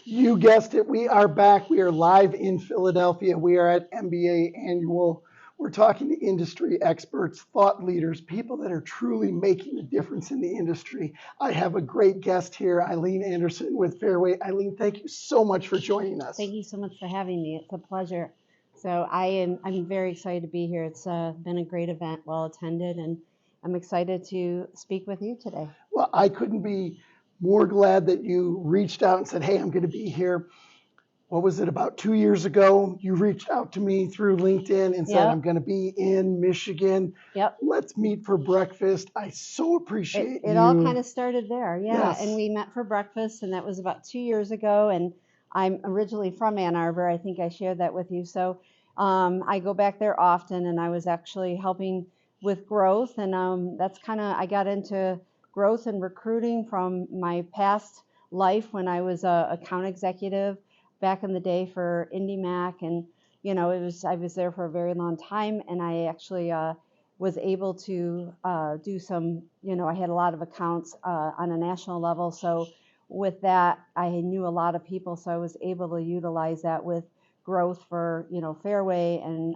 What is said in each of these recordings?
You guessed it. We are back. We are live in Philadelphia. We are at MBA Annual. We're talking to industry experts, thought leaders, people that are truly making a difference in the industry. I have a great guest here, Eileen Andersen with Fairway. Eileen, thank you so much for joining us. Thank you so much for having me. It's a pleasure. So I'm very excited to be here. It's been a great event, well attended, and I'm excited to speak with you today. Well, I couldn't be more glad that you reached out and said, hey, I'm going to be here. What was it, about 2 years ago? You reached out to me through LinkedIn and said, Yep. I'm going to be in Michigan. Yep. Let's meet for breakfast. I so appreciate It you. all kind of started there, yeah. Yes. And we met for breakfast, and that was about 2 years ago. And I'm originally from Ann Arbor. I think I shared that with you. So I go back there often, and I was actually helping with growth. And that's kind of, I got into growth and recruiting from my past life when I was a account executive back in the day for IndyMac. And, I was there for a very long time, and I actually was able to do some, I had a lot of accounts on a national level. So with that, I knew a lot of people, so I was able to utilize that with growth for, Fairway and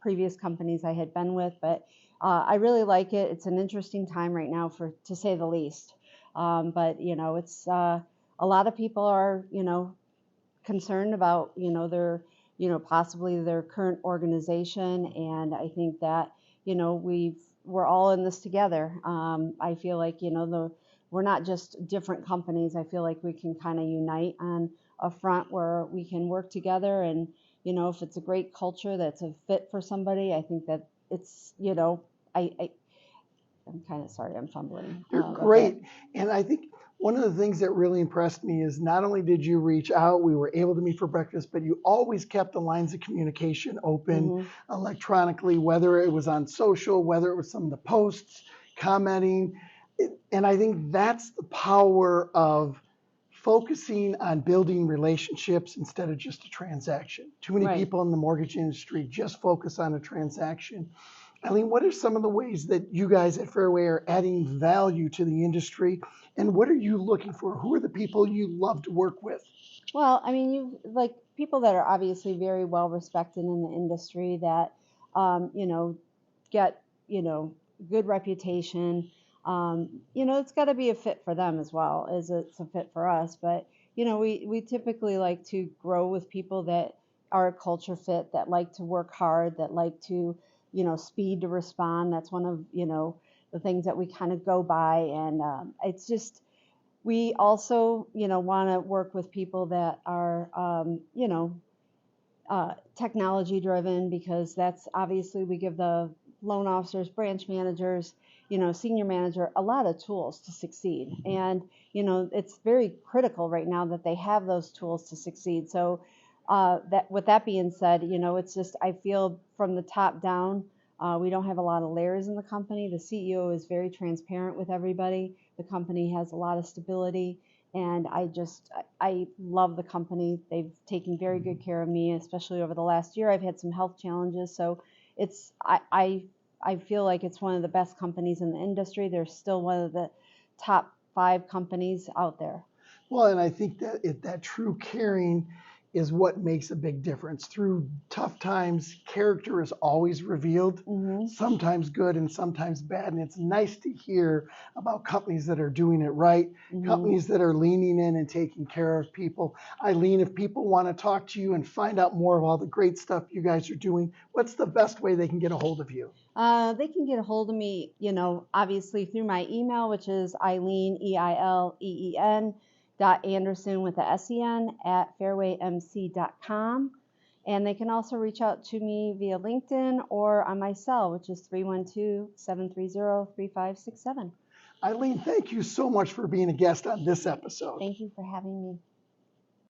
previous companies I had been with. But I really like it. It's an interesting time right now, to say the least. But it's a lot of people are, concerned about, their, possibly their current organization. And I think that, we're all in this together. I feel like, we're not just different companies. I feel like we can kind of unite on a front where we can work together. And, if it's a great culture that's a fit for somebody, I think that it's, I'm kind of sorry, I'm fumbling. You're great. And I think one of the things that really impressed me is not only did you reach out, we were able to meet for breakfast, but you always kept the lines of communication open electronically, whether it was on social, whether it was some of the posts, commenting. And I think that's the power of focusing on building relationships instead of just a transaction. Too many people in the mortgage industry just focus on a transaction. Eileen, what are some of the ways that you guys at Fairway are adding value to the industry, and what are you looking for? Who are the people you love to work with? Well, I mean, you like people that are obviously very well respected in the industry that, get, good reputation. It's got to be a fit for them as well as it's a fit for us. But, we typically like to grow with people that are a culture fit, that like to work hard, that like to, speed to respond. That's one of, the things that we kind of go by. And it's just, we also, want to work with people that are, technology driven, because that's obviously we give the loan officers, branch managers, senior manager, a lot of tools to succeed. And, it's very critical right now that they have those tools to succeed. So that with that being said, it's just, I feel from the top down, we don't have a lot of layers in the company. The CEO is very transparent with everybody. The company has a lot of stability. And I love the company. They've taken very good care of me, especially over the last year. I've had some health challenges. So I feel like it's one of the best companies in the industry. They're still one of the top 5 companies out there. Well, and I think that that true caring is what makes a big difference. Through tough times, character is always revealed, sometimes good and sometimes bad. And it's nice to hear about companies that are doing it right, companies that are leaning in and taking care of people. Eileen, if people want to talk to you and find out more of all the great stuff you guys are doing, what's the best way they can get a hold of you? They can get a hold of me, obviously through my email, which is Eileen, EILEEN, .Andersen with the SEN at fairwaymc.com. And they can also reach out to me via LinkedIn or on my cell, which is 312-730-3567. Eileen, thank you so much for being a guest on this episode. Thank you for having me.